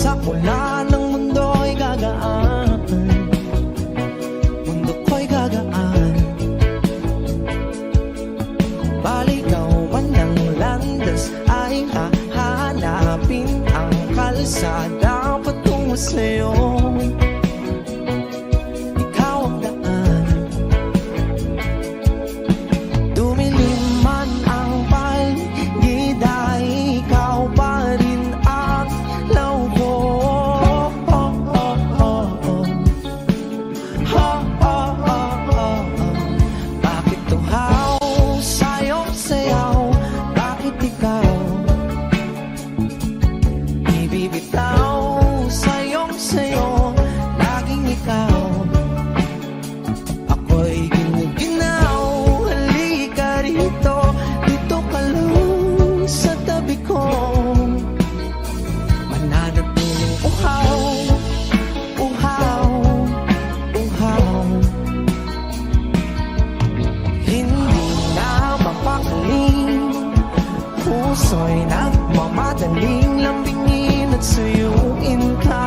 sa pula ng mundo'y gagaan, mundo ko'y gagaan. Baligaw man ng landas ay hahanapin ang kalsada patungo sa'yo. Ikaw ang daan, dumilim man ang paligid ay ikaw pa rin ang law ko. Bakit tuhaw sa'yong sayaw? Bakit ikaw ibibitaw sa'yong sayo? Laging ikaw, ako'y ginuginaw. Halika rito, dito ka lang sa tabi ko. Mananatiling uhaw, uhaw, uhaw. Hindi na mapakaling, puso'y nagmamadaling lambingin at suyuin ka.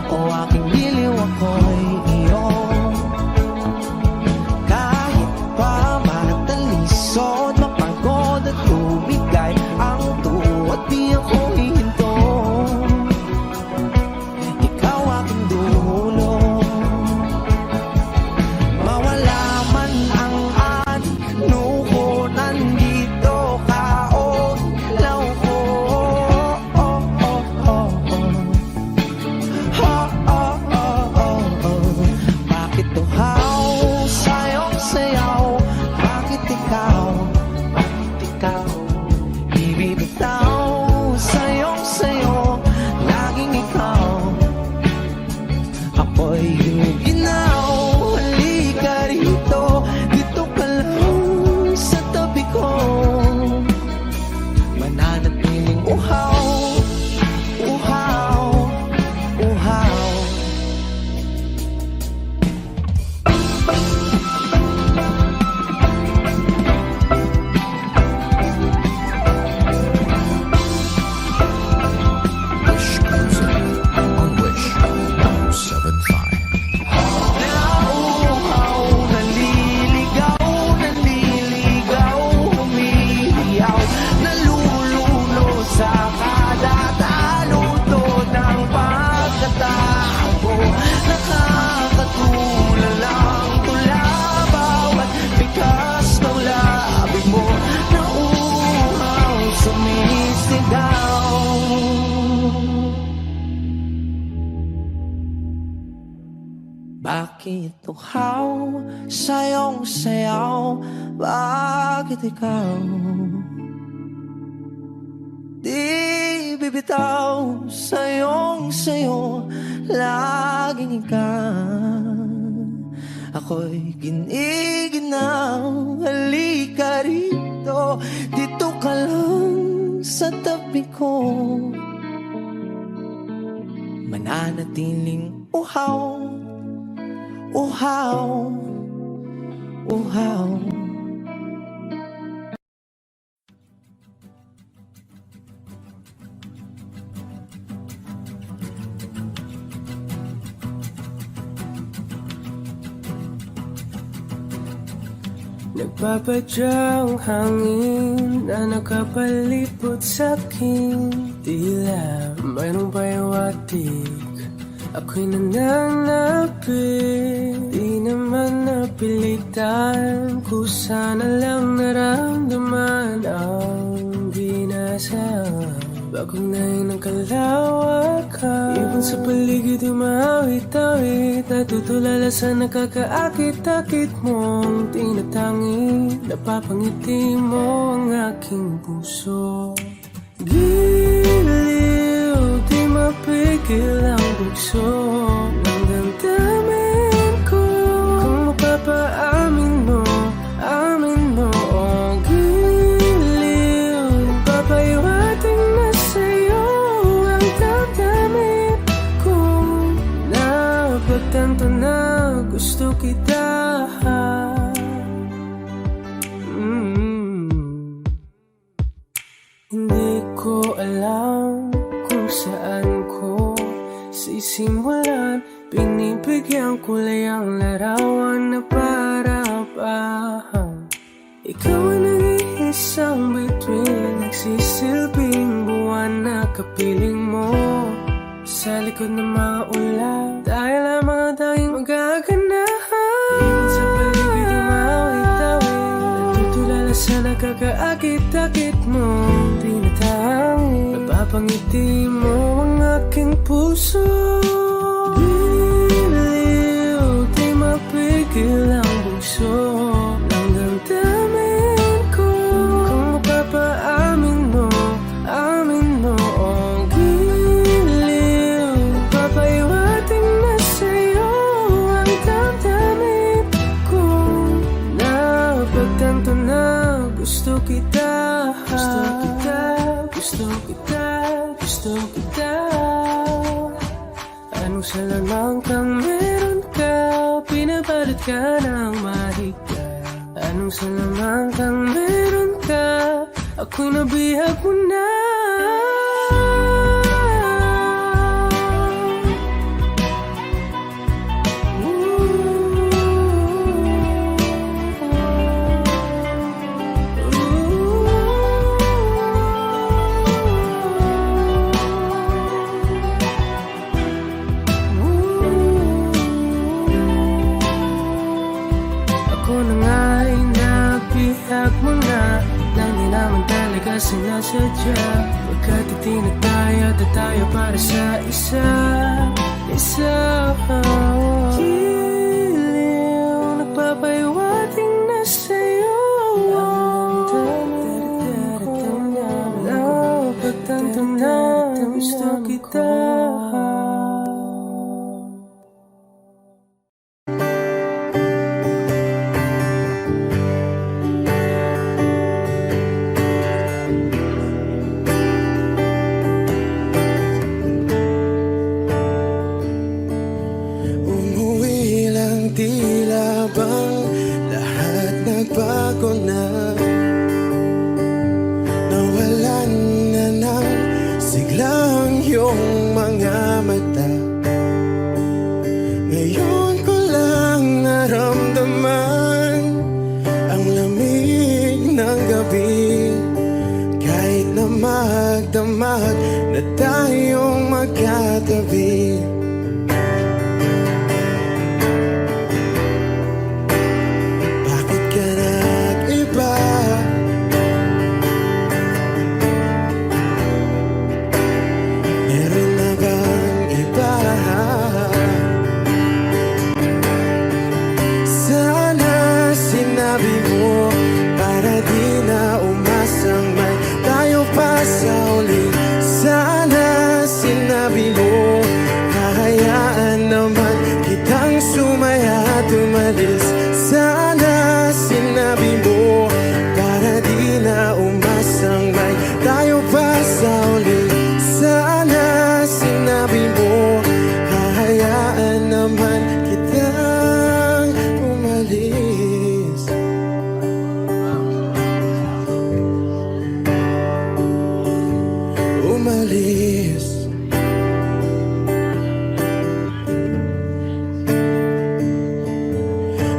O aking giliw, ako'y iyo. Kahit pa matalisod, mapagod at tumigay ang tuwa, di ako hihinto. Ikaw aking dulo, mawala man ang ano ko, nandito ka o law ko. Bakit tuhaw sa'yong sayaw? Bakit ikaw ibibitaw sa'yong sayo? Laging ikaw, ako'y ginuginaw. Halika rito, dito ka lang sa tabi ko. Mananatiling uhaw, uhaw, uhaw. Wish Music on Wish 107.5. Nauuhaw, naliligaw, naliligaw, humihiyaw, nalululo sa kada taludtod ng pagkatao. Nakakatulala ang tula, bawat bigas ng labi mo. Nauuhaw, sumisigaw. Bakit tuhaw sa'yong sayaw? Bakit ikaw di bibitaw sa'yong sayo? Laging ikaw, ako'y giniginaw. Halika rito, dito ka lang sa tabi ko. Mananatiling uhaw, uhaw, uhaw. Nagpapadyang hangin na nakapalipot sa'kin. Tila mayroong payawatig, ako'y nananapit. Di naman napilitan, kusa na lang naramdaman ang binasa. Bagong nahin ng kalawakan, ibon sa paligid umawit-awit, natutulala sa nakakaakit-akit mong tinatangi. Napapangiti mo ang aking puso. Giliw, di mapigil ang bugso ng damdamin ko. Kung mapapaamin mo, amin mo. Oh, giliw, papahiwating na sa'yo ang damdamin ko. Napagtanto na gusto kita. Hindi ko alam kung saan ko Ikaw ang nag-iisang bituin, nagsisilbing buwan na kapiling mo sa likod ng mga ulan. Dahil ang mga tanging magaganahan sa paligid ng mawit-tawid, nagtutulala sa nakakaakit-akit mo. Tinatangin, napapangiti mo ang aking puso. Biliw, di mapigil ang bugso ng damdamin ko. Kung mapapaamin mo, amin mo ang giliw. Papaiwating na sa'yo ang damdamin ko. Napagtanto na gusto kita, gusto kita, gusto kita, gusto kita. Anong salamang kang meron ka, pinapalit ka ng mahigpit. Anong salamang kang meron ka, ako'y nabihag mo na. Ako na nga'y nabihag mo na, nang di naman talaga sinasadya. Pagkat itinag tayo at tayo para sa isa. Giliw, nagpapaiwating na sa'yo ang damdamin ko. Napagtanto na gusto kita. Umuwi lang, tila bang lahat nagbago na. Nawalan na ng siglang iyong mga mata. Ngayon ko lang naramdaman ang lamig ng gabi. Kahit na magdamag na tayong magkatabi. Sinabi mo para di na umasang may tayo pa sa uli. Sana sinabi mo hahayaan naman kitang sumaya at umalis. Sana sinabi mo para di na umasang may tayo pa sa uli. Sana sinabi mo hahayaan naman kitang umalis. Umalis.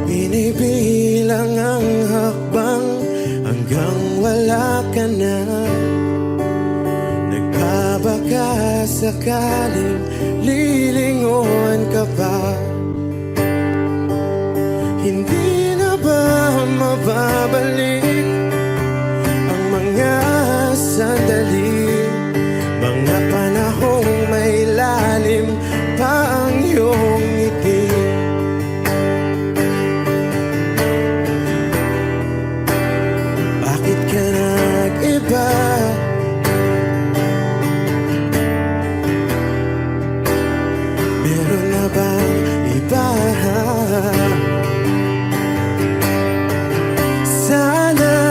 Binibilang ang hakbang hanggang wala ka na. Nagbabaka sakaling lilingon ka pa. Hindi na ba mababalik ang mga sandali, mga panahong may lalim pa ang iyong ngiti? Bakit ka nag-iba? Meron na bang iba? Sana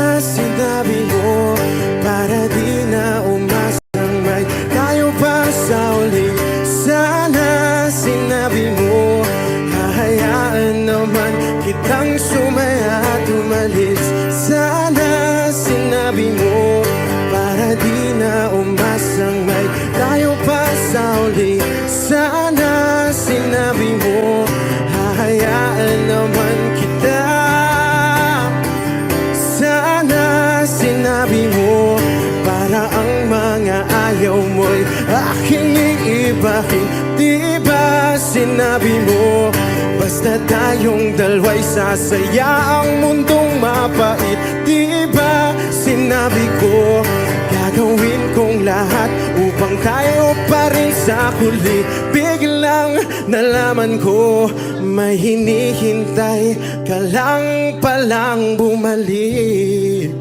bakit di ba sinabi mo basta tayong dalawa'y sasaya ang mundong mapait? Di ba sinabi ko gagawin kong lahat upang tayo pa rin sa huli? Biglang nalaman ko may hinihintay ka lang palang bumalik.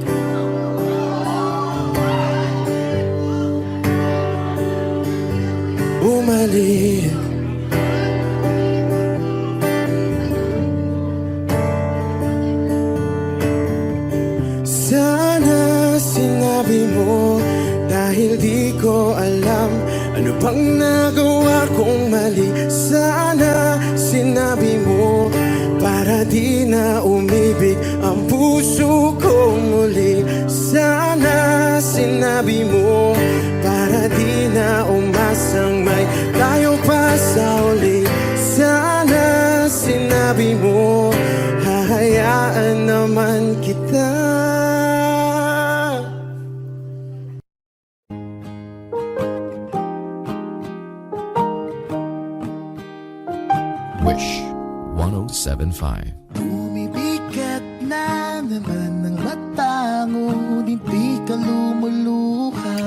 Bumalik. Sana sinabi mo dahil di ko alam ano bang nagawa kong mali. Sana sinabi mo para di na umibig ang puso ko muli. Sana sinabi mo para di na umasang may tayo pa sa uli. Sana sinabi mo hahayaan naman kita. Wish 1075. Bumibigat na naman ang mata mo, hindi ka lumuluhan.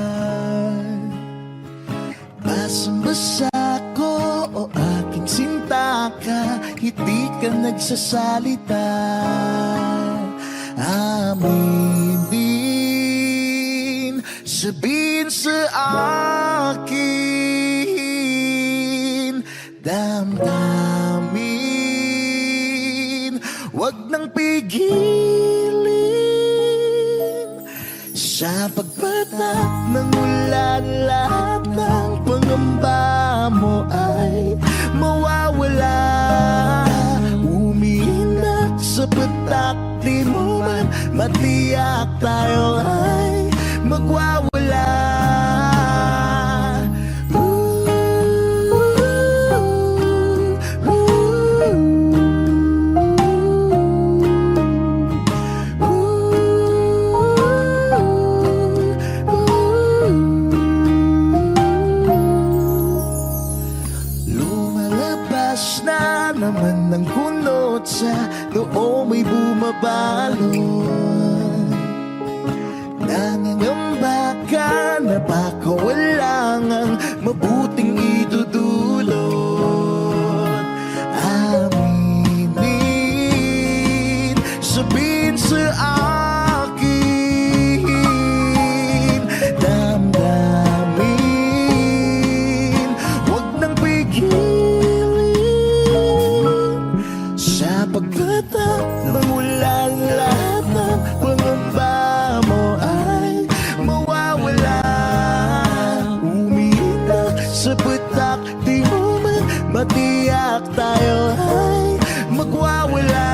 Basang-basa ko o aking sinta ka, hindi ka nagsasalita. Amin din, sabihin sa akin, damdamin, wag nang pigilin. Sa pagpatak ng ulan, lahat ng pangamba mo ay mawawala. Umiinak sa patak, di mo man matiyak tayo ay magwawala. Lumalabas na naman ng kunot sa noo may bumabalon. Nangangamba ka na baka wala ngang mabuting idudulot. Aminin, sabihin sa akin, damdamin, wag nang pigilin. Sa pagpatak ng ulan, lahat ng pangamba mo ay mawawala. Umiinak sa patak, di mo man matiyak tayo ay magwawala.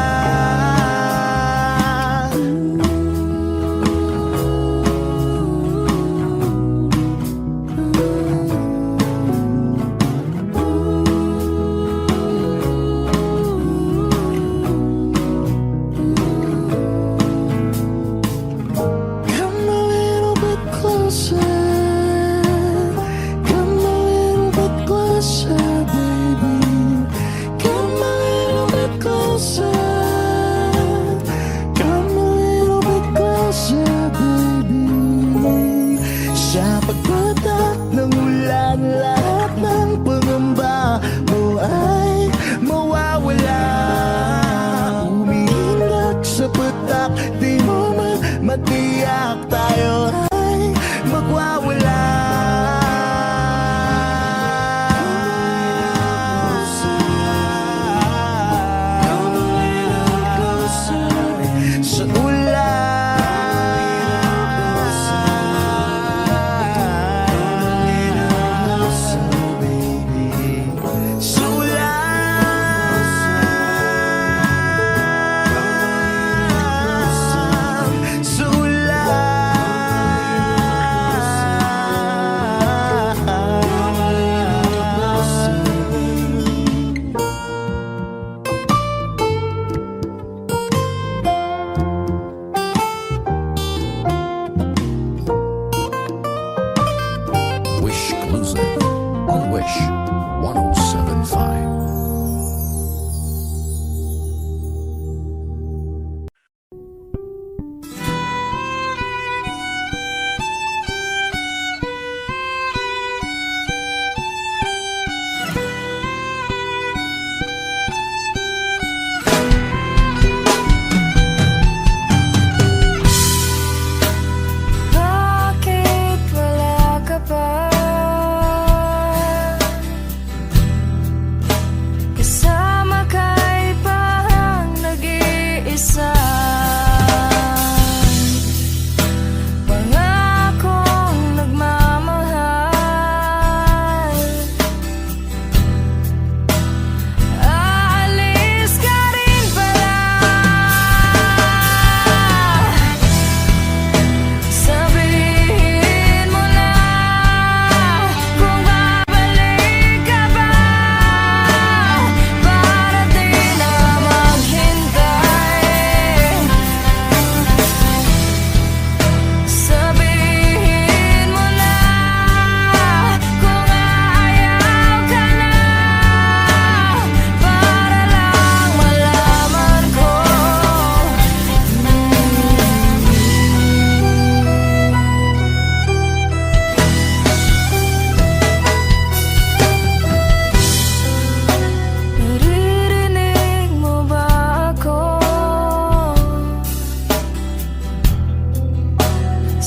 Come a little bit closer. Come a little bit closer, baby. Come a little bit closer. Come a little bit closer, baby. Sa pagpatak ng ulan, lahat ng pangamba mo ay mawawala. Umiinak sa patak, di mo man matiyak tayo ay magwawala. Sa ulan, sa ulan, sa ulan.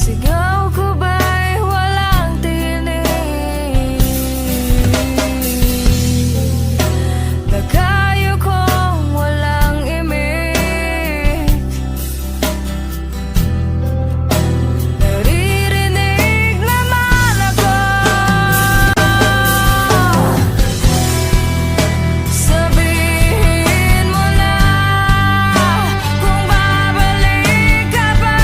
Sigaw ko ba'y walang tinig? Nagkayo kong walang imig. Naririnig naman ako. Sabihin mo na kung babalik ka ba.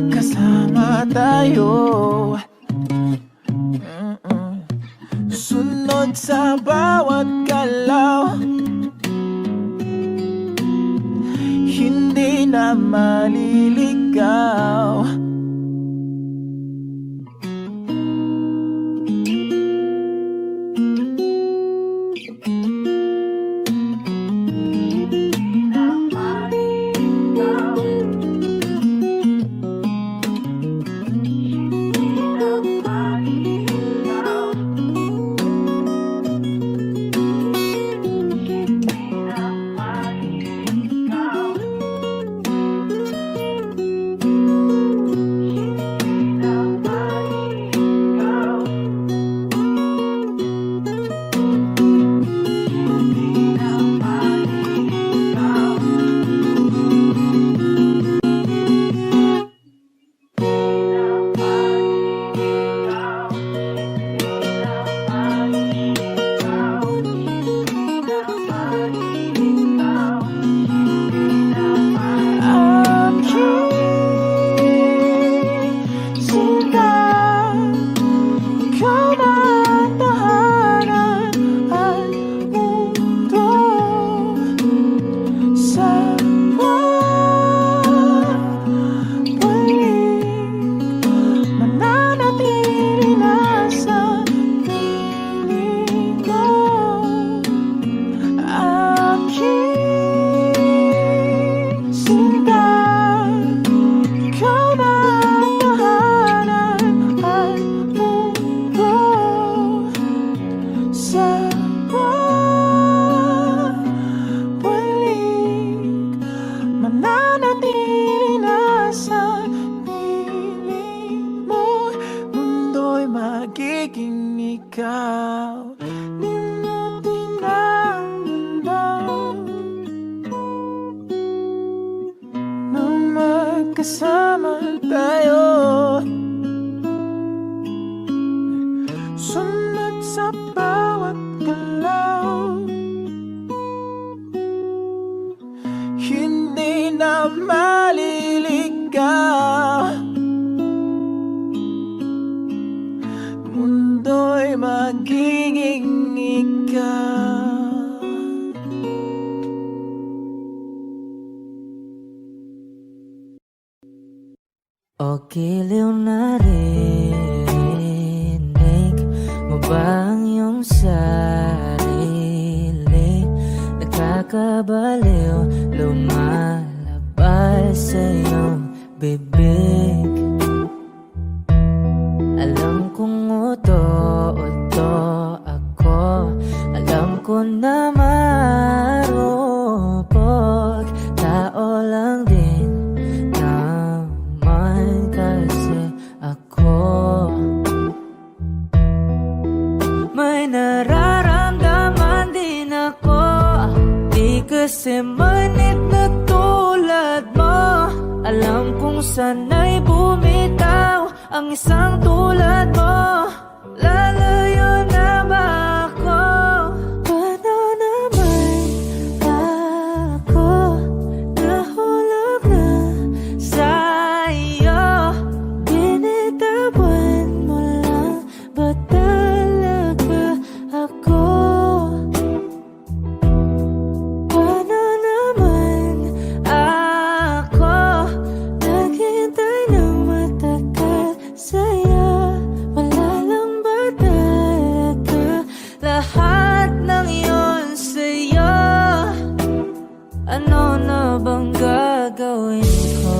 magkasama tayo. Sunod sa bawat galaw, hindi na maliligaw. Magiging ikaw, di mo tinanggap na magkasama tayo. Sunod sa bawat galaw, hindi na maliligaw. Mundo'y magiging ikaw. O giliw na rinig mo ba ang iyong sarili? Nakakabaliw, lumalabas sa iyong bibig. Alam kong uto-uto ako, alam ko na marupok, tao lang din naman kasi ako. May nararamdaman din ako, di kasi manit na tulad mo. Alam kong sana'y bumitaw ang isang tulad mo. Lalayo na ba ako? Paano naman ako nahulog na sa'yo? Binitawan mo lang ba talaga ako? Paano naman ako naghintay ng matagal sa'yo? Wala lang ba talaga lahat ng yun sa'yo? Ano na bang gagawin ko?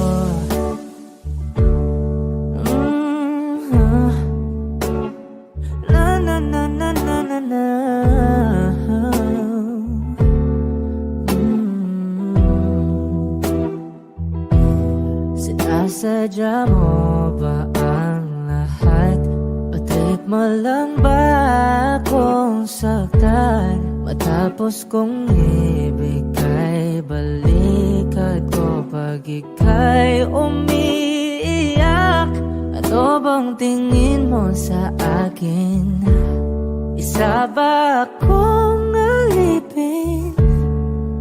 Na na na na na na na. Sinasadya mo ba ang lahat? O trip mo lang ba akong saktan? Matapos kong ibigay balikat ko pag ika'y umiiyak. Ano bang tingin mo sa akin? Isa ba akong alipin?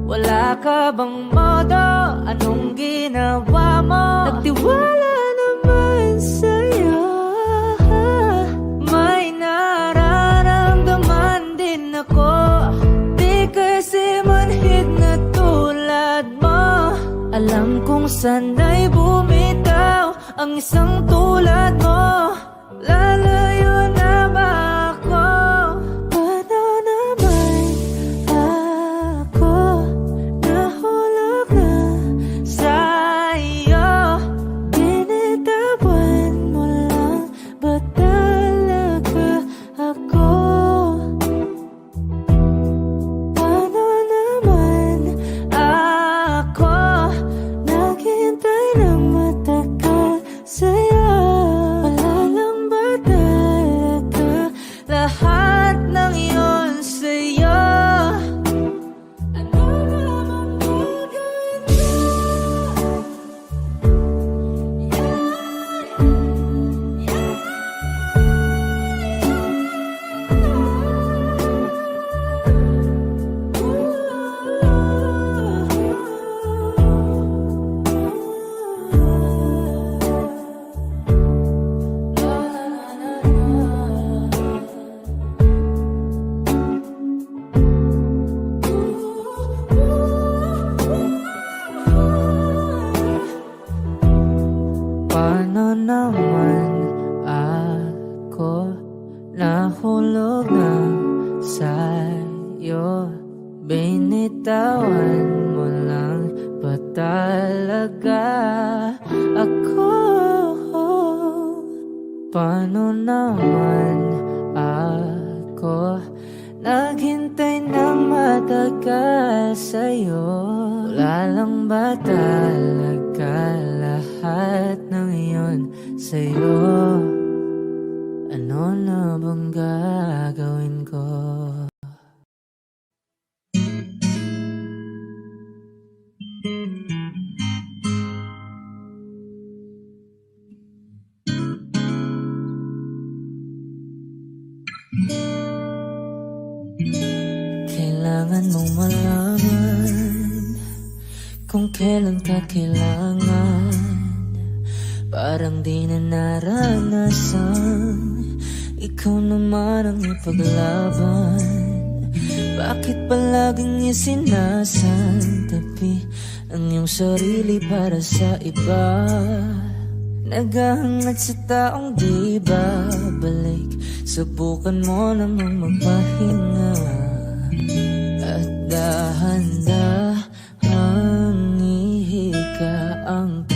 Wala ka bang modo? Anong ginawa mo? Nagtiwala naman alam kung sana'y bumitaw ang isang tulad mo. Lalayo na ba ako? Paano naman ako nahulog na sa'yo? Binitawan mo lang ba talaga ako? Paano naman ako naghintay ng matagal sa'yo? Wala lang ba talaga lahat ng iyon sa'yo? Ano naman gagawin mo? Paano naman ako nahulog na sa'yo? Binitawan mo lang ba talaga ako? Paano naman ako naghintay ng matagal sa'yo? Wala lang ba talaga lahat ng iyon sa'yo? Ano na bang gagawin ko? Kailangan mong malaman kung kailan ka kailangan. Parang di na naranasan, ikaw naman ang ipaglaban. Bakit palaging isinasantabi ang iyong sarili para sa iba? Naghahangat sa taong di babalik, subukan mo namang magpahinga. At dahan-dahang ihika ang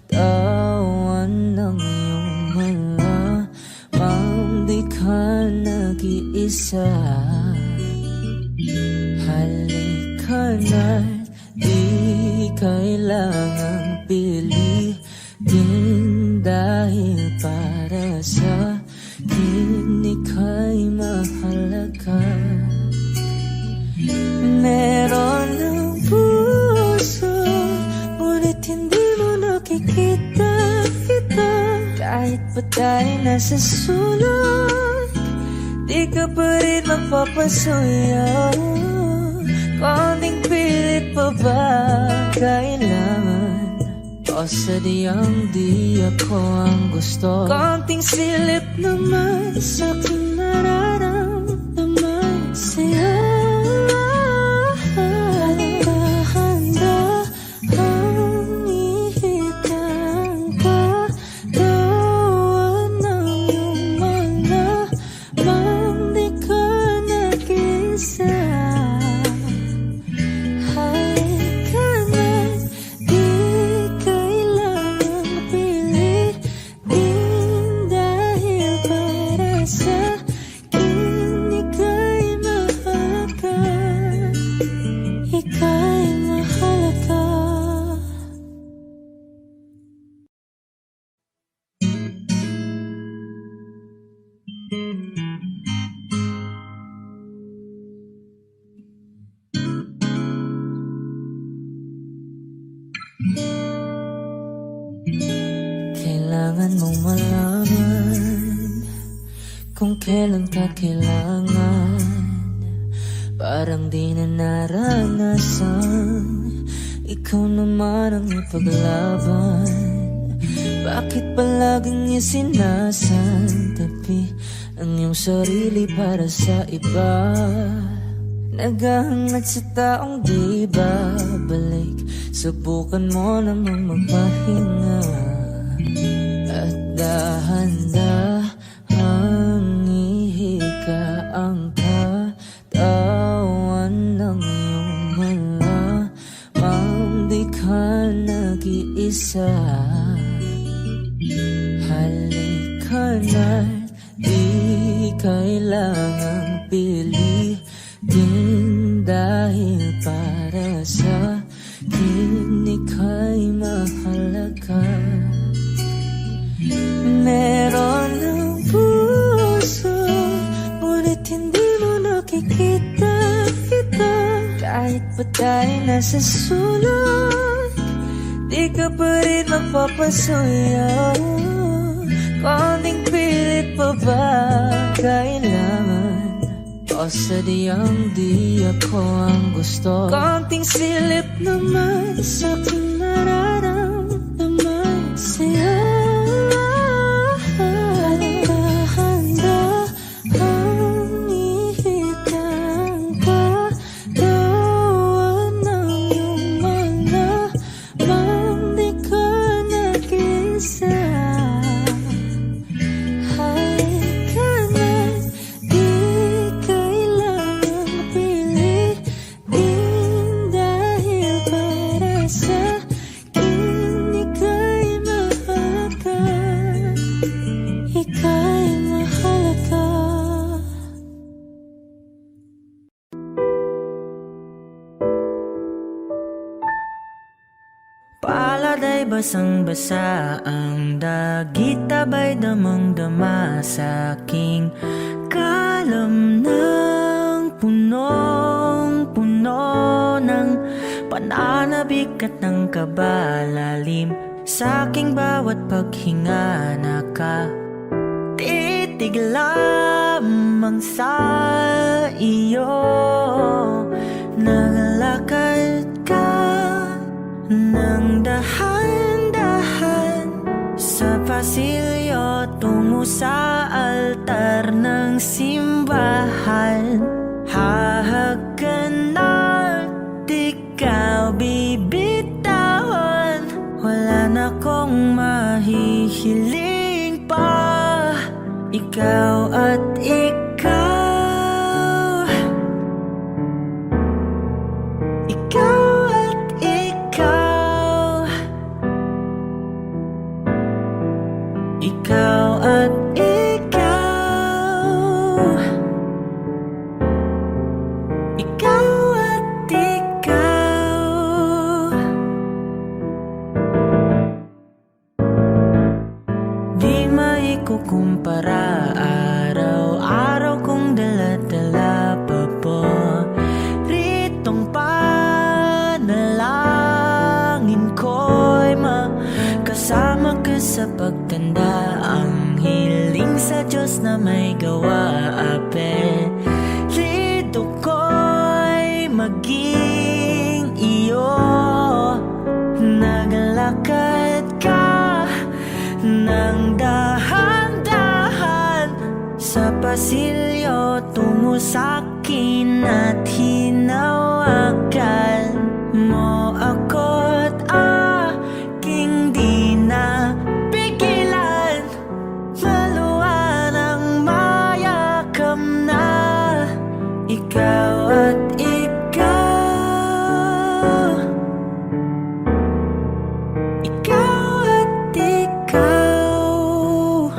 katawan ng iyong malamang di ka nag-iisa. Halika na't di kailangang pilitin, dahil para sa akin ika'y mahalaga. Meron ng puso, ngunit hindi mo nakikita ito. Kahit pa tayo nasa sulok, di ka pa rin mapapasuyo. Konting pilit pa ba kailangan? O sadyang di ako ang gusto? Konting silip naman sa aking nararamdaman sa'yo. Dahan-dahang ihika ang katawan ng iyong malamang di ka nag-isa. Halika na't di kailangang pilitin, dahil para sa akin ika'y mahalaga. Ika'y mahalaga. Kailangan mong malaman kung kailan ka kailangan. Parang di na naranasan, ikaw naman ang ipaglaban. Bakit palaging isinasantabi ang iyong sarili para sa iba? Naghahangad sa taong di babalik. Subukan mo namang magpahinga at dahan-dahang ihika ang katawan ng iyong malamang di ka nag-iisa. Halika na't di kailangang pilitin dahil para sa akin ika'y mahalaga. Meron ng puso, ngunit hindi mo nakikita ito. Kahit pa tayo nasa sulok, di ka pa rin mapapasuyo. Konting pilit pa ba kailangan? O sadyang di ako ang gusto? Konting silip naman sa aking nararamdaman sa'yo. Handa-handang ihikang katawan ng iyong malamang di ka nag-isa. Halika na't di kailangang pilitin dahil para sa akin ika'y mahalaga. Ika'y mahalaga. Palad ay basang-basa, ang dagit abay damang-dama sa aking kalam ng punong-puno ng pananabik at ng kabalalim. Sa aking bawat paghinga nakatitig lamang sa iyo. Naglakad ka nang dahan-dahan sa pasilyo tungo sa altar ng simbahan. Hahagan at ikaw bibitawan, wala na kong mahihiling pa. Ikaw at ikaw, ikaw at ikaw, ikaw at ikaw, ikaw at ikaw. Di maikukumpara, araw-araw kong dala-dala pa po ritong panalangin ko'y makasama ka sa pagtanda. Ang hiling sa Diyos na may gawa, apelyido ko'y maging iyo. Naglakad ka nang dahan-dahan sa pasilyo tungo sa'kin at hinawakan mo ako't aking di na pigilan. Maluwan ang mayakam na ikaw at ikaw, ikaw at ikaw,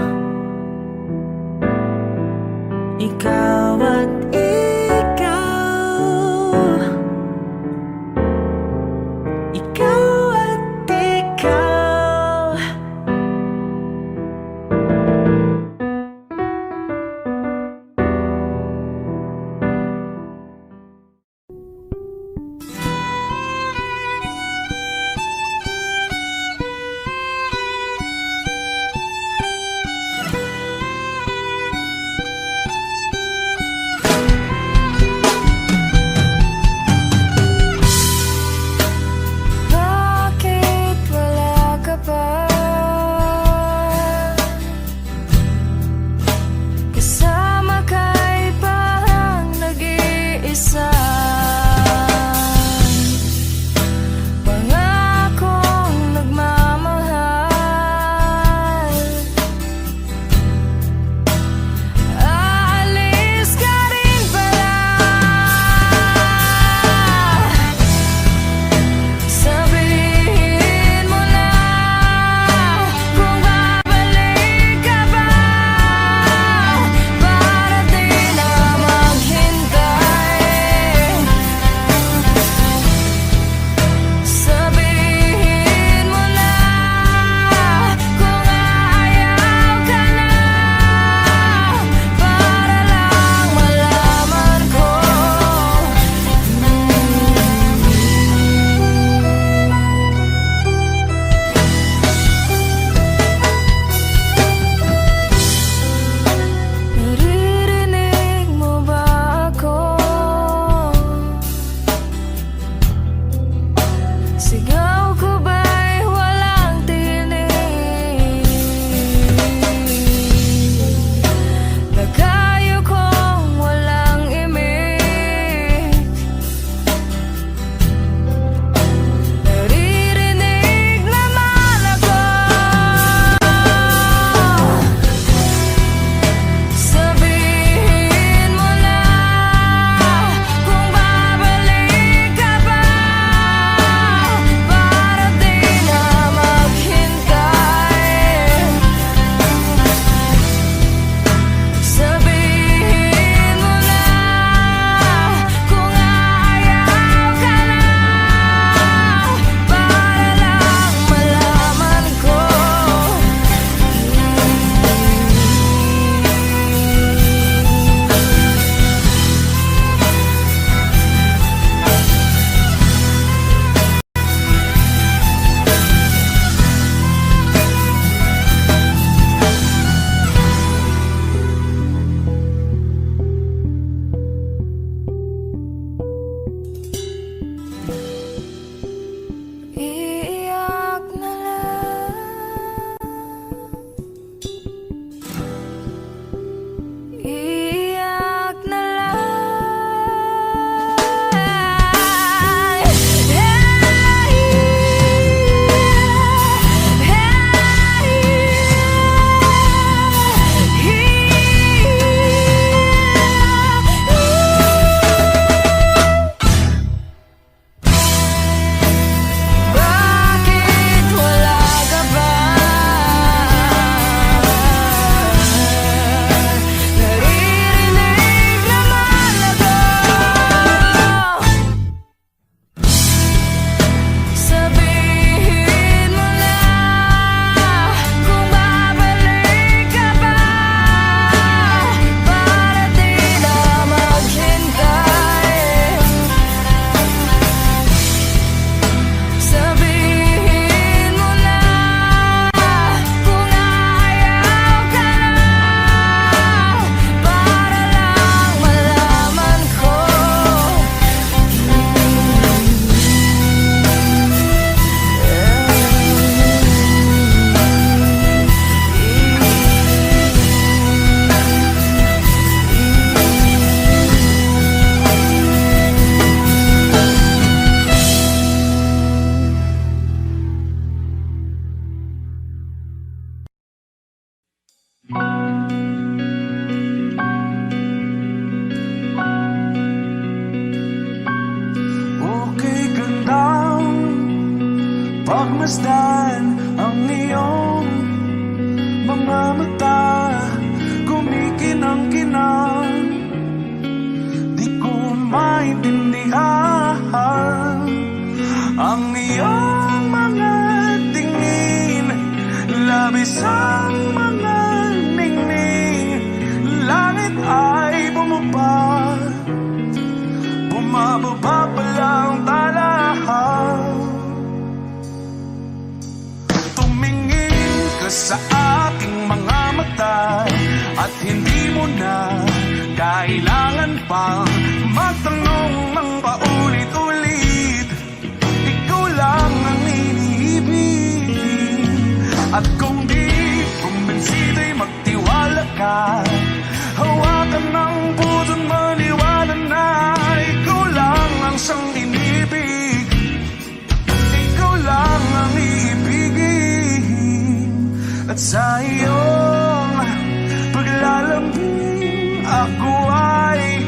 ikaw at ikaw, Pagmasdan ang iyong mga mata, kumikinang-kinang, di ko maintindihan ang iyong mga tingin, labis ang mga ningning. Langit ay bumaba, bumababa pa lang talahaw. Tumingin ka sa aking mga mata at hindi mo na kailangan pang magtanong ng paulit-ulit. Ikaw lang ang iniibig, at kung di kumbinsido'y magtiwala ka. Hawakan ng puso't maniwala na ikaw lang ang siyang inibig. Ikaw lang ang iibigin, at sa iyong paglalambing ako ay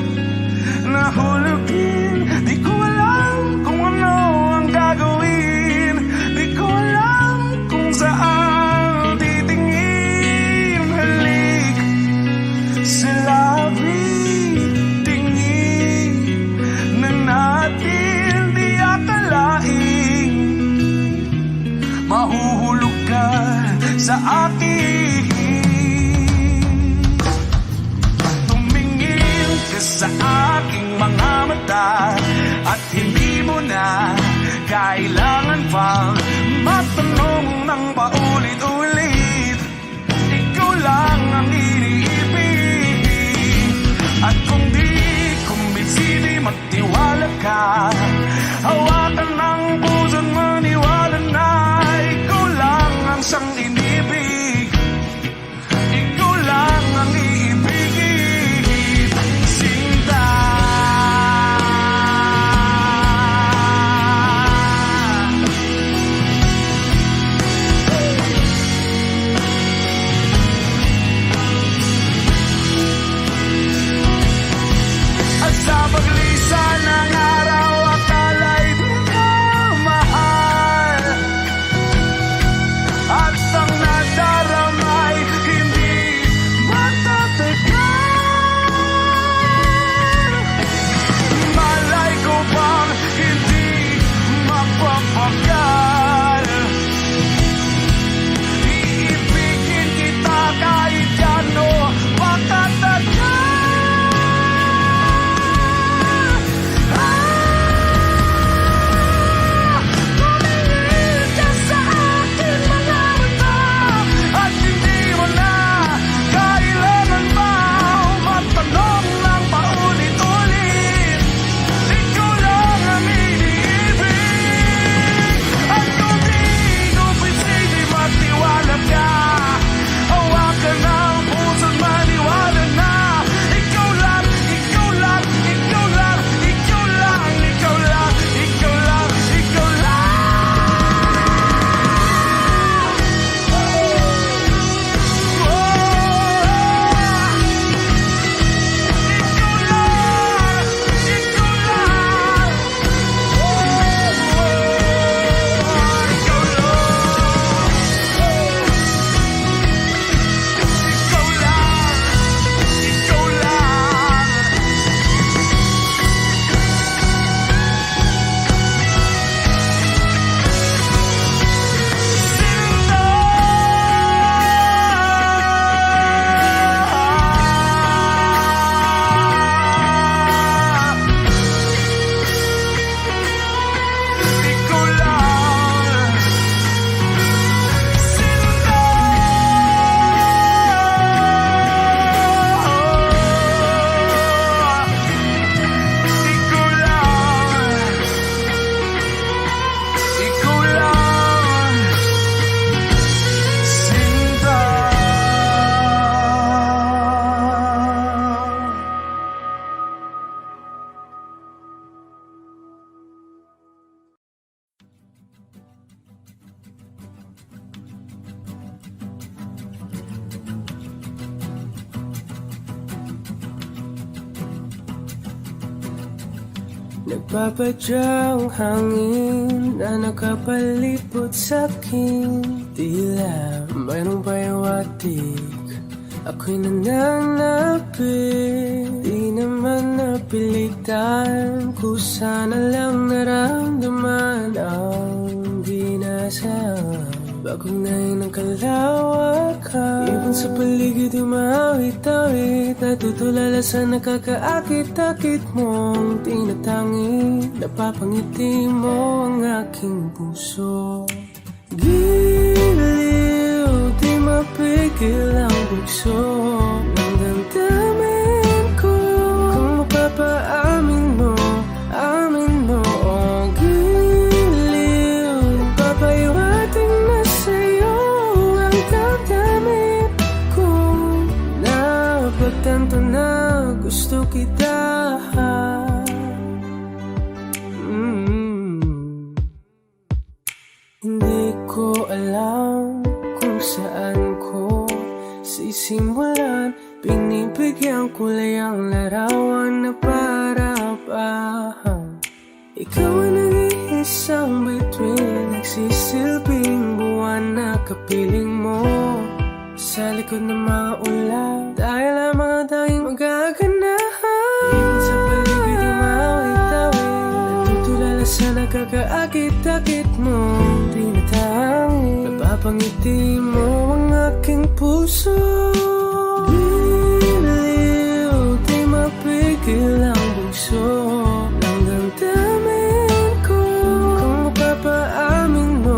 nahulugin. Di ko alam kung ano ang gagawin, di ko alam kung saan titingin. Halik sa labi, tingin na natin di akalaing mahuhulog ka sa akin. Tumingin ka sa aking mga mata at hindi mo na kailangan pang matanong ng paulit-ulit. Ikaw lang ang iniibig, at kung di kumbinsido'y magtiwala ka. Hawakan ng puso't maniwala na ikaw lang ang siyang inibig. Ikaw lang ang iibigin, Sinta. At sa paglisan ng araw, akala'y di ka Nagpapadyang hangin na nakapalipot sa'kin. Tila mayroong payawatik, ako'y nananapit. Di naman napilitan, kusana lang naramdaman ang di nasaan. Bagong nain ng kalawakan, ibon sa paligid umawit-awit. Natutulala sa nakakaakit-akit mong tinatangi. Napapangiti mo ang aking puso. Giliw, di mapigil ang bugso ng damdamin ko. Kung mapapaamin mo, amin mo. Oh, giliw, papaiwating na sa'yo ang damdamin ko. Napagtanto na gusto kita. Hindi ko alam kung saan ko sisimulan. Binibigyan ko lang ang larawan na para-pahan. Ikaw ang nag-iisang bituin, nagsisilbing buwan na kapiling mo. Sa likod ng mga ulan, tayo lamang ang tanging magaganahan. Ibon sa paligid umawit-awit, natutulala sa nakakaakit-akit mo. Tinatangi, napapangiti mo ang aking puso. Giliw, di mapigil ang bugso ng damdamin ko. Kung mapapaamin mo,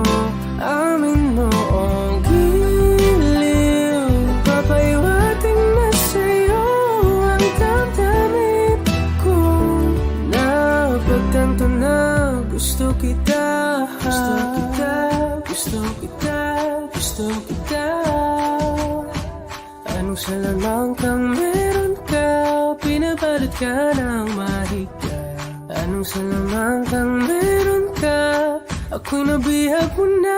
amin mo. Oh, giliw, papaiwating na sa'yo ang damdamin ko. Napagtanto na gusto kita. Gusto kita, gusto kita, gusto kita. Anong salamang kang meron ka, pinabalot ka ng mahigpit. Anong salamang kang meron ka, ako'y nabihag mo na.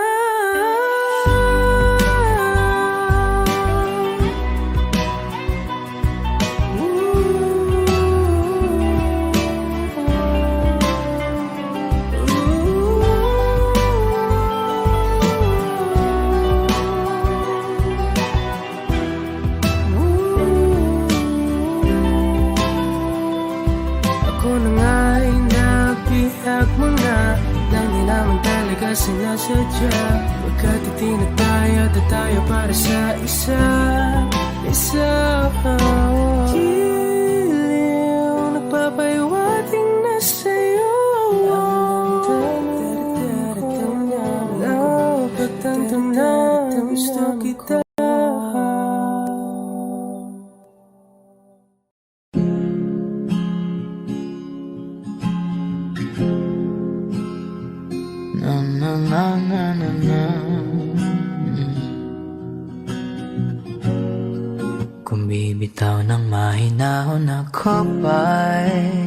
Ako na nga'y nabihag mo na, nang di naman talaga sinasadya. Pagkat itinag tayo at tayo para sa isa. Giliw, nagpapaiwating na sa'yo ang damdamin ko. Napagtanto na gusto kita. Kung bibitaw ng mahinahon ako ba'y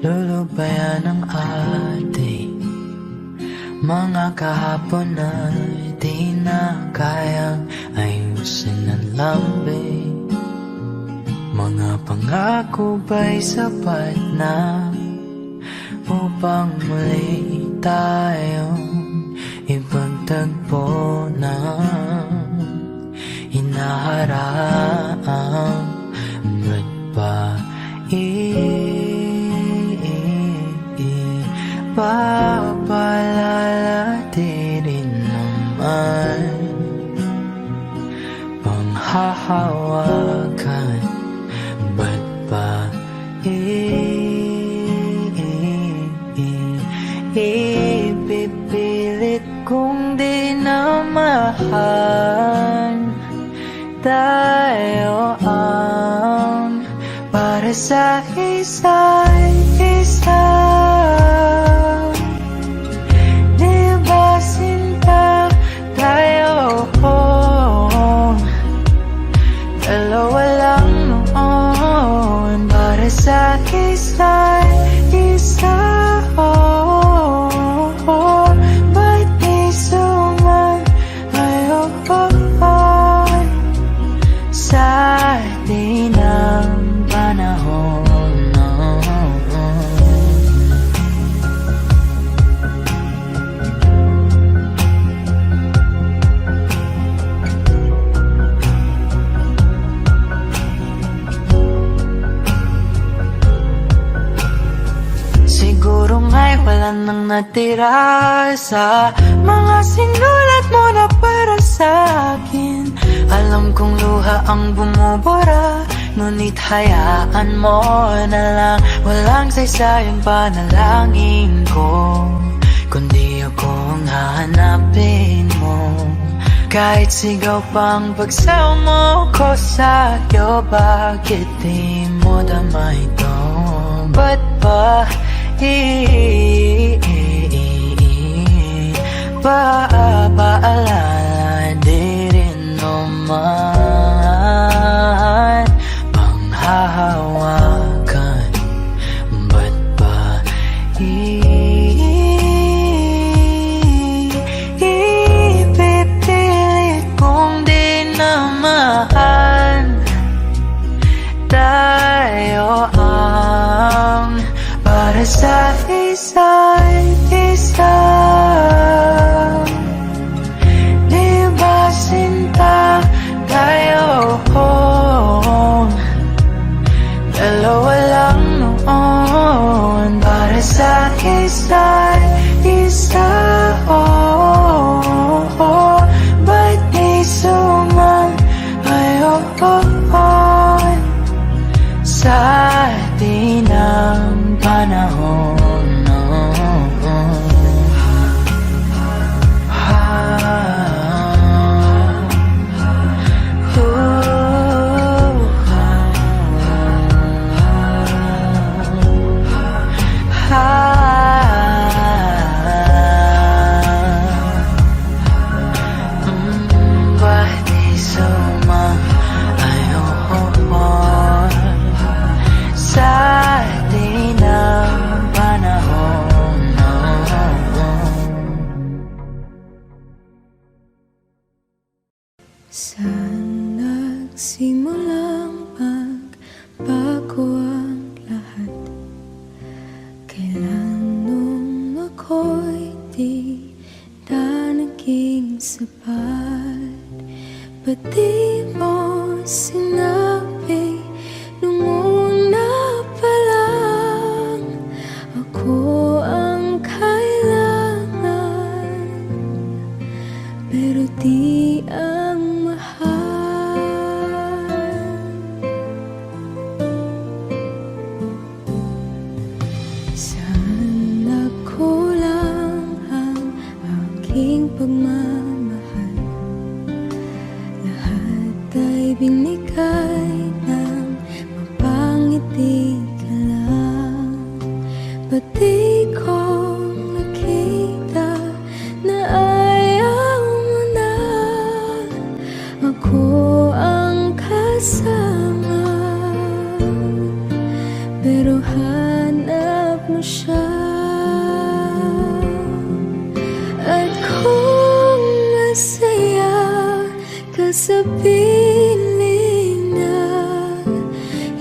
lulubayan ng ating mga kahapon ay di na kayang ayusin ng lambing. Mga pangako ba'y sapat na upang muli tayong ipagtagpo na hinaharap? Ba't ba papalalatirin naman panghahawakan? Ba't ba ipipilit kung di na mahal? Tayo ang para sa isa't isa. Di ba sinta tayo? Dalawa lang noon para sa isa't isa. Ba't di sumayo sa atin ang panahon? lang natira sa mga sinulat mo na para sa akin. Alam kong luha ang bumubura, ngunit hayaan mo na lang. Walang saysayang panalangin ko, kundi akong hahanapin mo. Kahit sigaw pang pagsaw mo ko sa'yo, bakit di mo damay ito? Ba't ba paalala di rin naman panghahawakan? Ba't ba ipipilit kong di naman tayo ang para sa isa't isa? Di ba sinta tayo? Dalawa lang noon para sa isa't isa. Ba't di sumayon sa atin ang panahon? Saan nagsimulang magbago ang lahat? Kailan nung ako'y di na naging sapat? Ba't di mo sinabi nung una pa lang ako ang kailangan, pero di ang pagmamahal? Lahat ay binigay ng mapangiti ka lang. Ba't di ko nakita na ayaw mo na ako ang kasama? Pero hanap mo siya. At kung masaya ka sa piling na,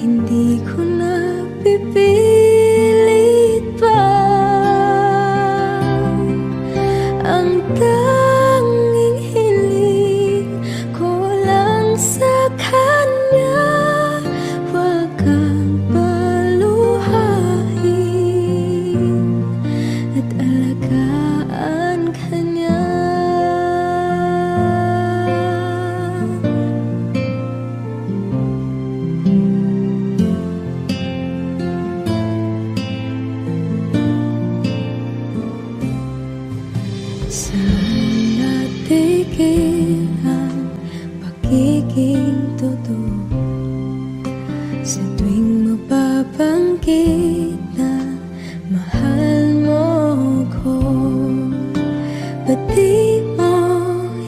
hindi ko na pipilit pa. Ang tanging hiling ko lang sa kanya, wag kang paluhain at alagaan ka niya. Saan natigil ang pagiging totoo? Sa tuwing mapabanggit na mahal mo ko, ba't di mo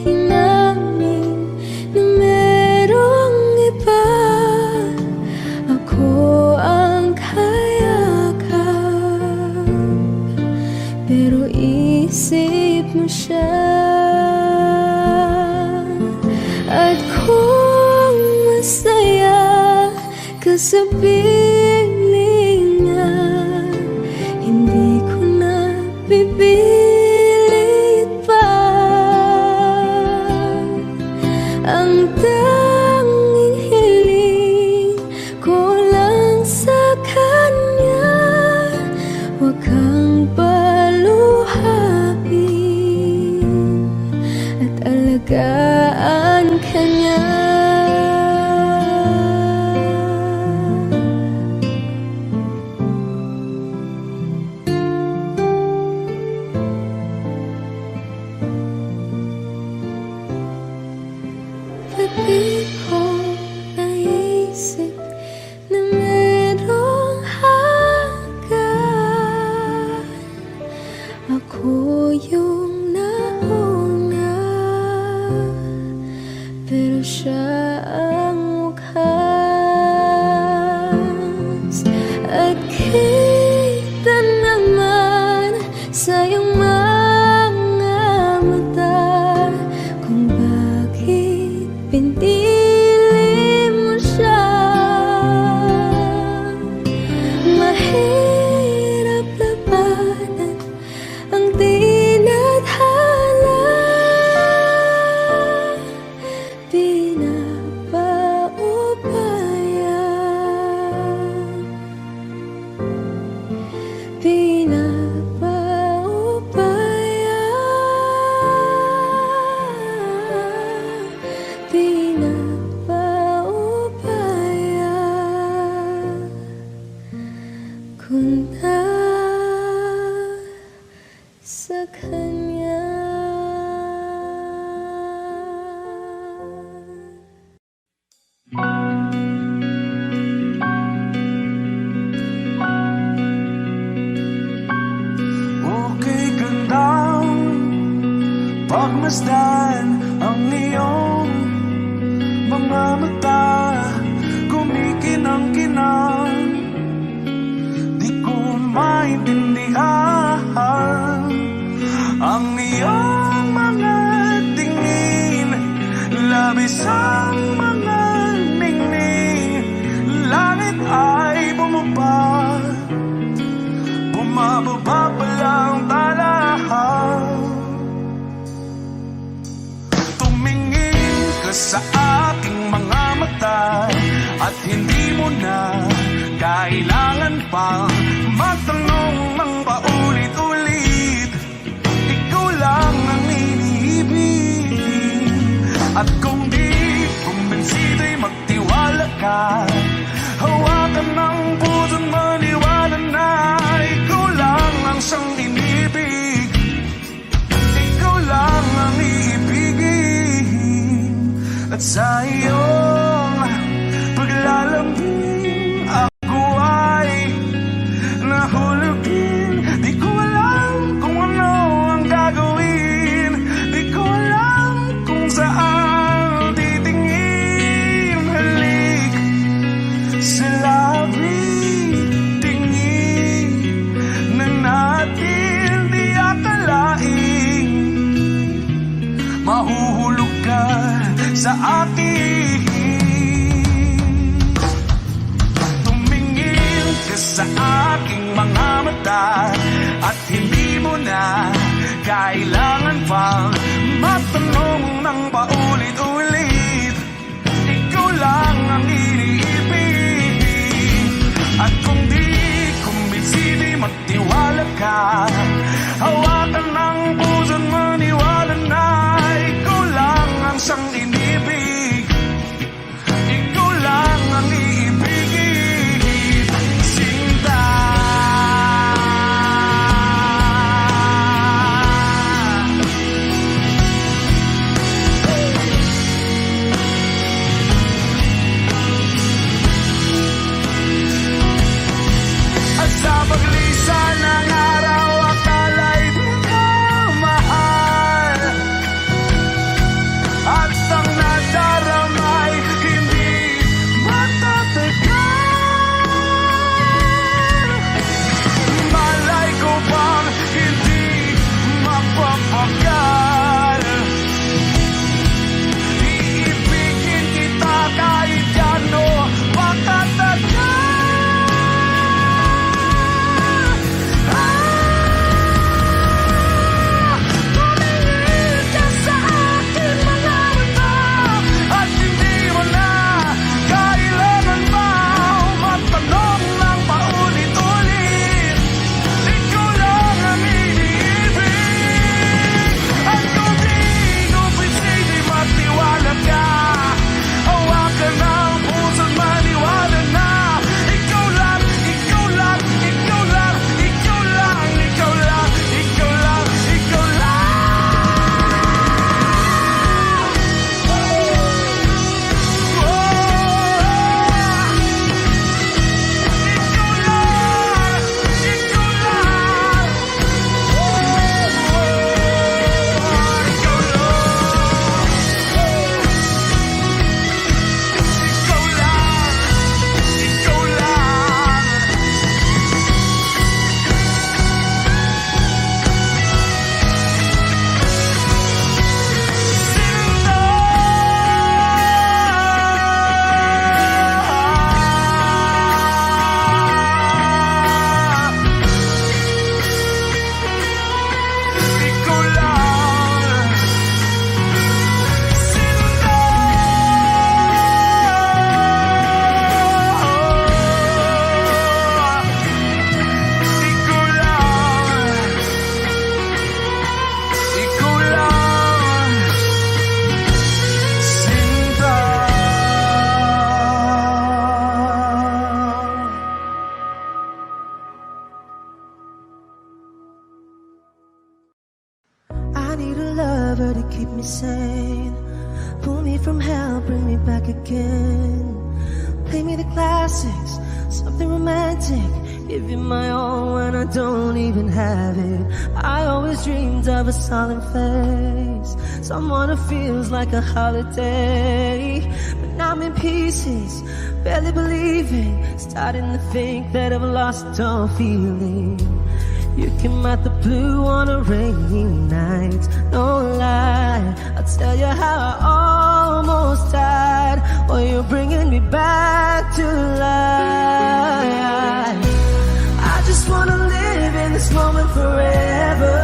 hinamin na merong iba? Ako ang kayakap, pero isip mo siya. At kung masaya ka sa piling niya, hindi ko na pipilit pa. Ang tanging hiling ko lang sa kanya, wag kang paluhain Ako yung nauna, pero siya ang wakas. At kita naman sa iyong mga mata kung bakit pinili mo siya. Mahirap labanan ang tinadhana, punta sa kanya. Okay, gandang pagmasdan ang iyong mga mata, kumikinang-kinang, di ko maintindihan ang iyong mga tingin, labis ang mga ningning, langit ay bumaba, bumababa pa lang talahaw. Tumingin ka sa aking mga mata at hindi mo na kailangan pang magtanong ng paulit-ulit. Ikaw lang ang iniibig, at kung di kumbinsido'y magtiwala ka. Hawakan ng puso't maniwala na ikaw lang ang siyang inibig. Ikaw lang ang iibigin, at sa iyong paglalambing ako ay nahulugin. Di ko alam kung ano ang gagawin, di ko alam kung saan titingin. Halik sa labi, tingin na natin di akalain mahuhulog ka sa akin. Tumingin ka sa aking mga mata at hindi mo na kailangan pang matanong ng paulit-ulit. Ikaw lang ang iniibig, at kung di kumbinsido'y magtiwala ka. Hawakan ng puso't maniwala na ikaw lang ang siyang inibig. Ikaw lang ang iibigin, Sinta. At sa paglisan ng araw, akala'y little lover to keep me sane. Pull me from hell, bring me back again. Play me the classics, something romantic. Give you my all when I don't even have it. I always dreamed of a solemn face, someone who feels like a holiday. But now I'm in pieces, barely believing, starting to think that I've lost all feeling. You came out the blue on a rainy night, no lie, I'll tell you how I almost died. Well, you're bringing me back to life. I just wanna live in this moment forever,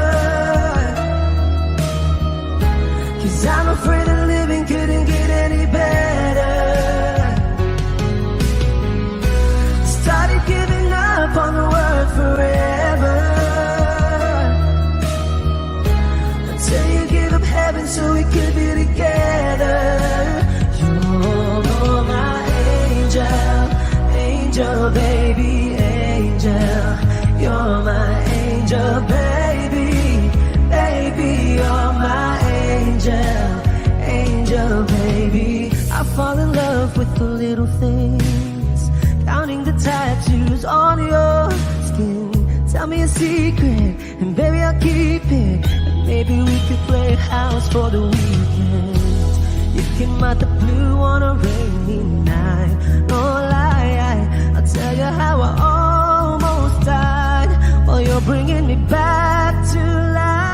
'cause I'm afraid that living couldn't get any better. Started giving up on the word forever, until you give up heaven so we could be together. You're my angel, angel baby, angel. You're my angel baby, baby. You're my angel, angel baby. I fall in love with the little things, counting the tattoos on your skin. Tell me a secret, and baby I'll keep it. And maybe we could play house for the weekend. You came out the blue on a rainy night, no lie, I'll tell you how I almost died. Well, you're bringing me back to life.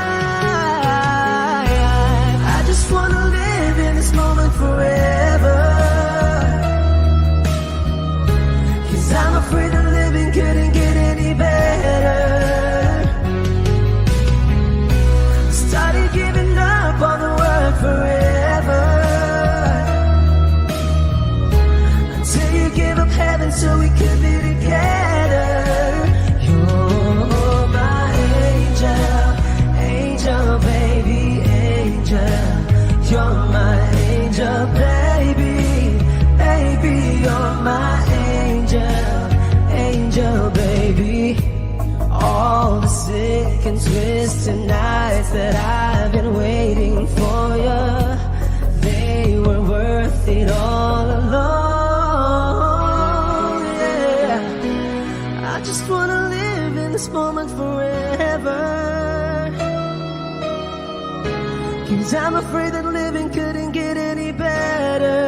I just wanna live in this moment forever, 'cause I'm afraid that living couldn't get any better. Started giving up on the word forever, until you give up heaven so we could be together. You're my angel, angel baby, angel. You're my angel baby, baby. You're my angel, angel baby. All the sick and twisted nights that I've been waiting for you, they were worth it all alone, yeah. I just wanna live in this moment forever, 'cause I'm afraid that living couldn't get any better.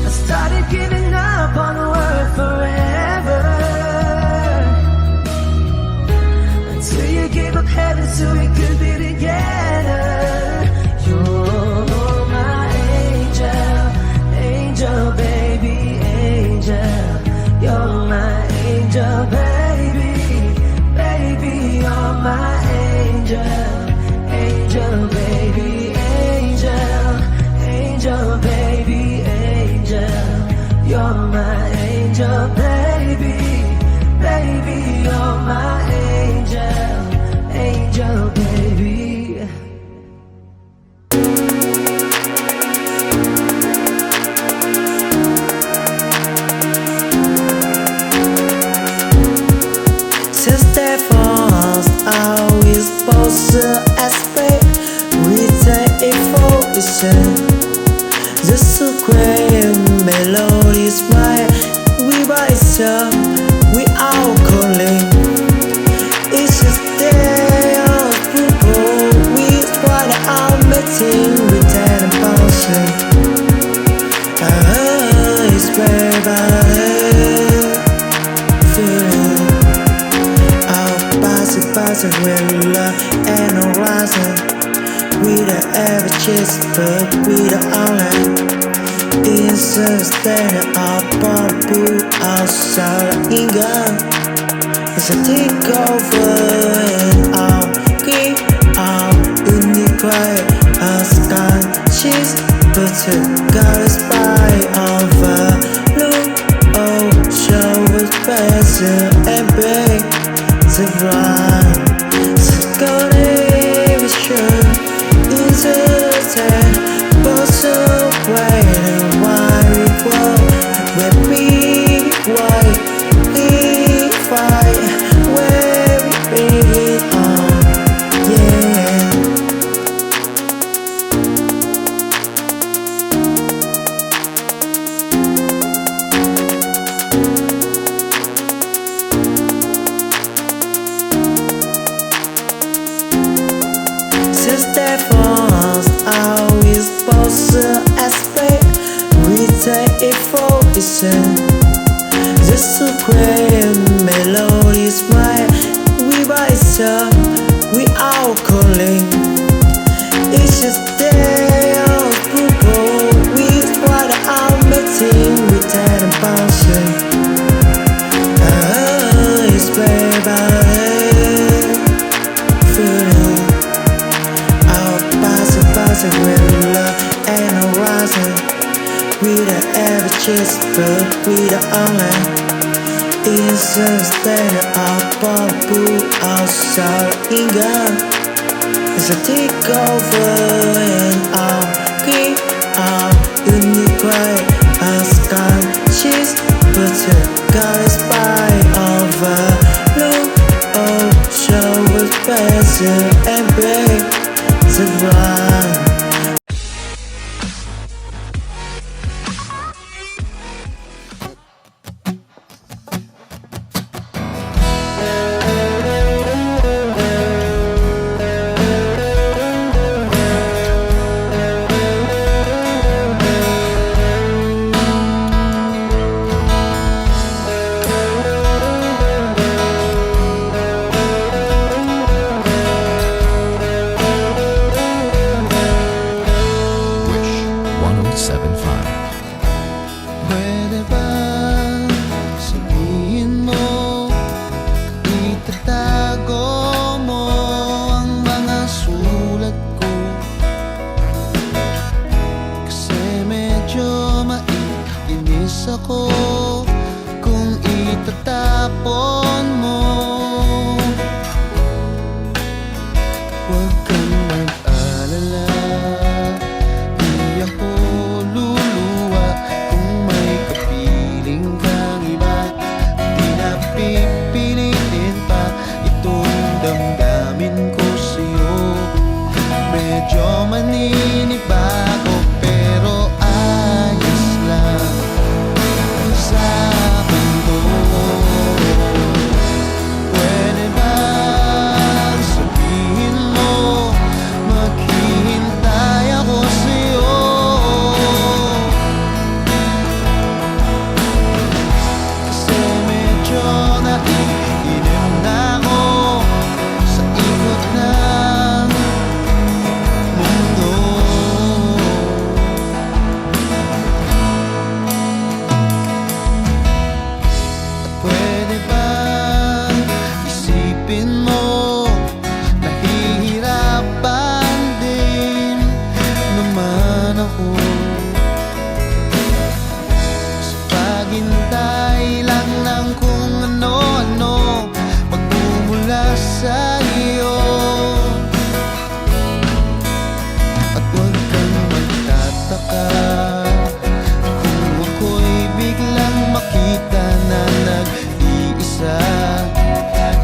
I started giving up on the word forever, until you gave up heaven so we could be together. You're my angel, angel baby, angel. You're my angel baby, baby. You're my angel, angel baby, angel, angel baby, angel. You're my angel baby, baby. You're my angel, angel baby. Since that falls, are we supposed to expect we take it for itself? Just a great melodies, right? We rise up, we all calling. It's just day of people. We try to all meeting with that emotion. It's very bad feeling. Passing with love and horizon. We the averages, but we the only. It's just standing up on the blue outside of England. It's a takeover and I'll keep out in the quiet of sky. She's but to God is by over. Look, oh, show was better and big. To run, so go live it sure. It's a time, but so bright and wide we grow. Where we white, we fight, where we stay for us, are we supposed to aspect? We take it for itself. Just a great melody smile. We rise up, we all calling. It's just day of people. We what our meeting with that bouncing. It's baby, feeling. Our passing with love and horizon. We the averages, but we the online. It's just that our bubble outside in it's a takeover and our key our unique way our sky she's but the guy is by over look oh show was better and break the blind. Wish 1075. Pwede ba sabihin mo, itatago mo ang mga sulat ko? Kasi medyo maiinis ako kung itatapon mo. Huwag kang mag-alala, di ako luluwa kung may kapiling kang iba. Di na pipilitin pa itong damdamin ko sa'yo. Medyo maninibago pero ayos lang sa akin to. Pwede ba sabihin mo, maghihintay ako sa'yo? Kasi medyo naiinim na ako sa ikot ng mundo. At pwede ba isipin mo, nahihirapan din naman ako sa paghintay lang ng kung ano-ano magmumula sa iyo. At huwag kang magtataka kung ako'y biglang makita na nag-iisa,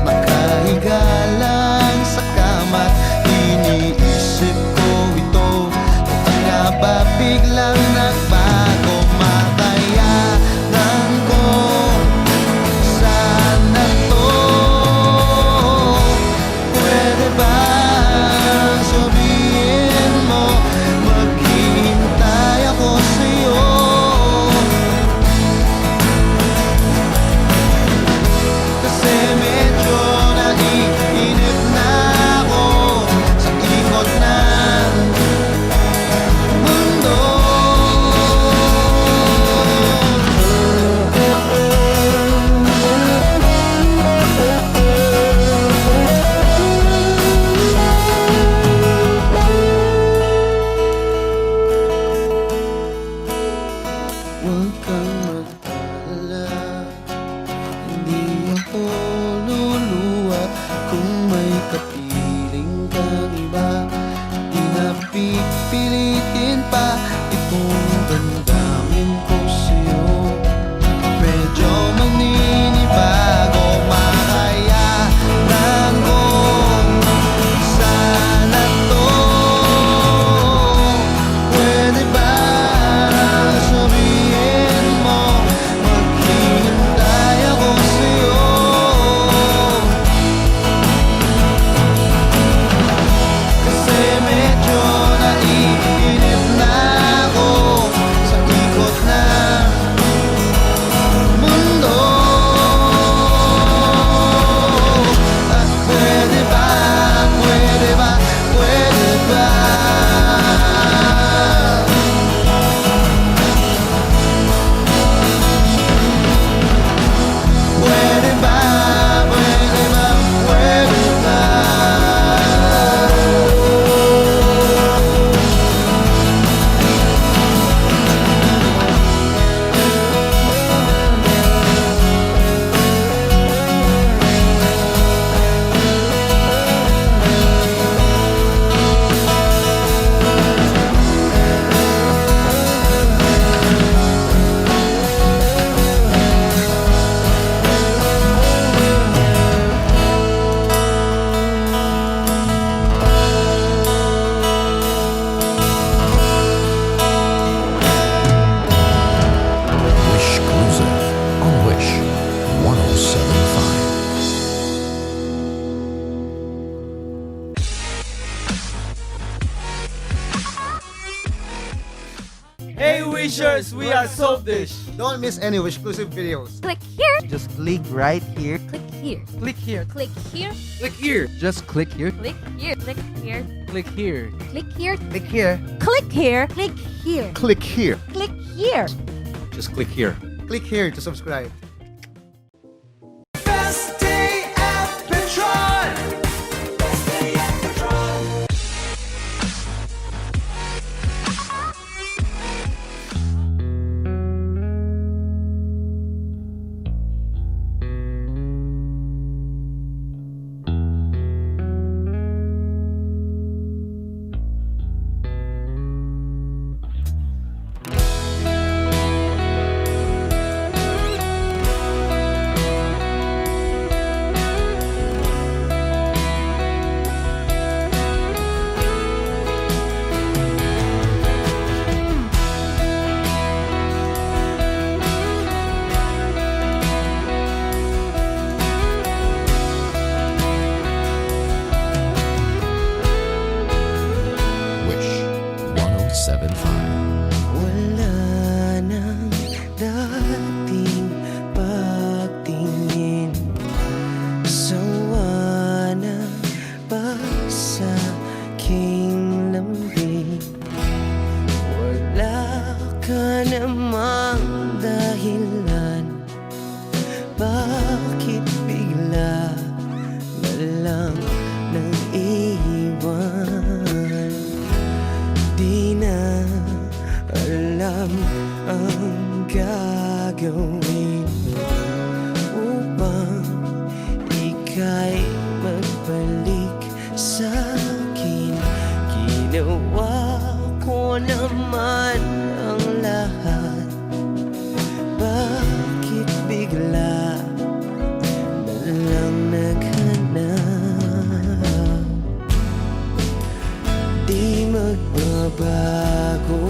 nakahiga lang sa kama't iniisip ko ito. Kung nga ba biglang nagbago, makayanan ko sana to. Pwede ba sabihin mo, maghihintay ako sa'yo? Kasi medyo naiinip na ako sa ikot ng mundo. Huwag kang mag-alala, hindi ako luluwa kung may kapiling kang iba. Di na pipilitin pa itong damdamin ko sa'yo. Medyo maninibago, makayanan ko sana to. Pwede ba sabihin mo, maghihintay ako sa'yo? Hey Wishers, we are Soap Dish. Don't miss any exclusive videos. Click here. Just click right here. Click here. Click here. Click here. Click here. Just click here. Click here. Click here. Click here. Click here. Click here. Click here. Click here. Click here. Click here. Just click here. Click here to subscribe. Best day at Petron. Best day at Petron. Wish 1075. Wala nang dating pagtingin. Sawa na ba sa aking lambing? Wala ka namang dahilan. Bakit bigla na lang nang iwan? Di na alam ang gagawin upang ika'y magbalik sa akin. Ginawa ko naman ang lahat. Bakit bigla na lang naghanap? Di magbabago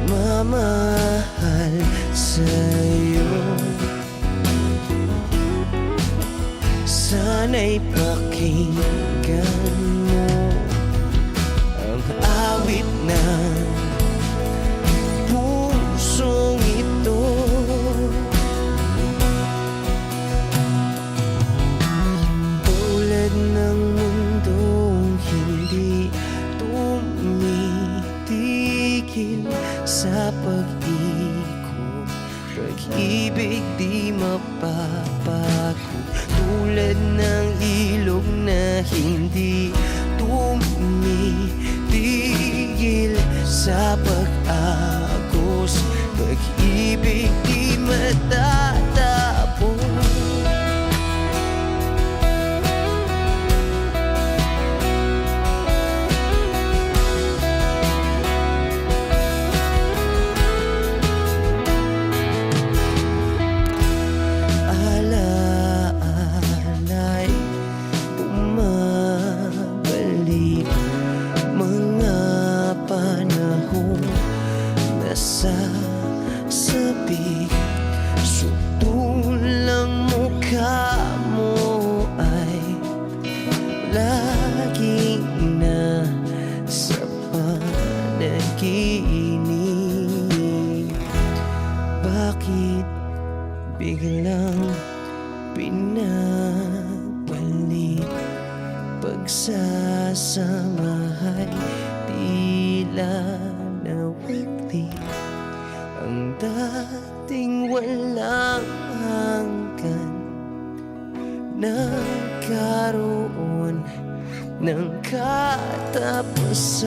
pagmamahal sa'yo. Sana'y pakinggan mo ang awit ng pusong ito. Tulad ng mundong hindi tumitigil sa pag-ikot, pag-ibig di mapapago. Tulad ng ilog na hindi tumitigil sa pag-agos, pag-ibig di matatapos. Alaala'y bumabalik, mga panahon nasasabik. Sutulang mukha mo ay laging nasa panaginip. Bakit biglang pinabalik? Pagsasamahay tila nawagli. Ang dating walang hanggan nagkaroon ng katapusan.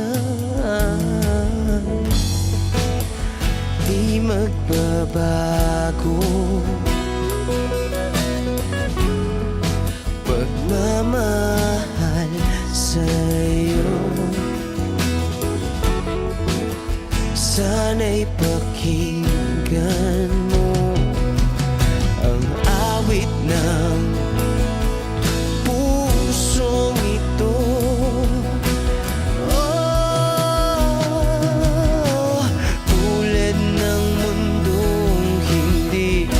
Di magbabago pagmamahal sa'yo. Sana'y pakinggan mo ang awit ng pusong ito. Oh, tulad ng mundong hindi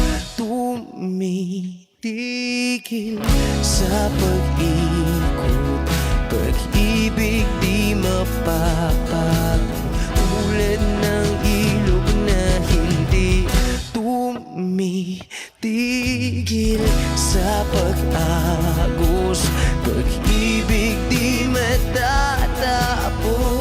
sa pag-ikot, pag-ibig di mapagod. sa pag-agos, pag-ibig di matatapos.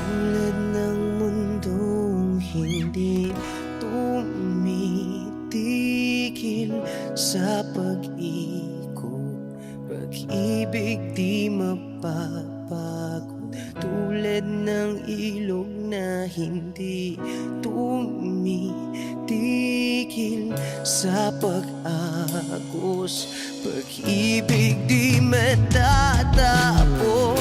Tulad ng mundong hindi tumitigil sa pag-ikot, pag-ibig di mapapagod. Tulad ng ilog na hindi tumitigil sa pag-agos, pag-ibig di matatapos.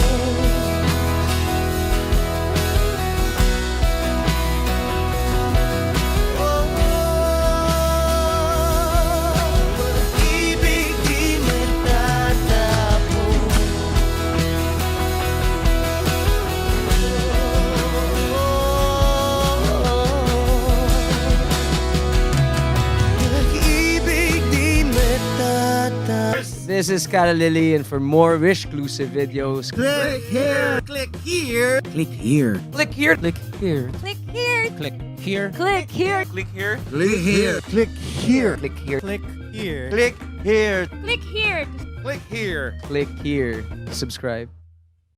Pag-ibig di matatapos. Pag-ibig di matatapos. This is Kara Lily, and for more Wish-clusive videos, Click here. Click here. click here. Click here. Click here. Click here. Click here. Click here. Click here. Click here. Click here. Click here. Click here. Click here. Click here. Click here. Click here. Subscribe.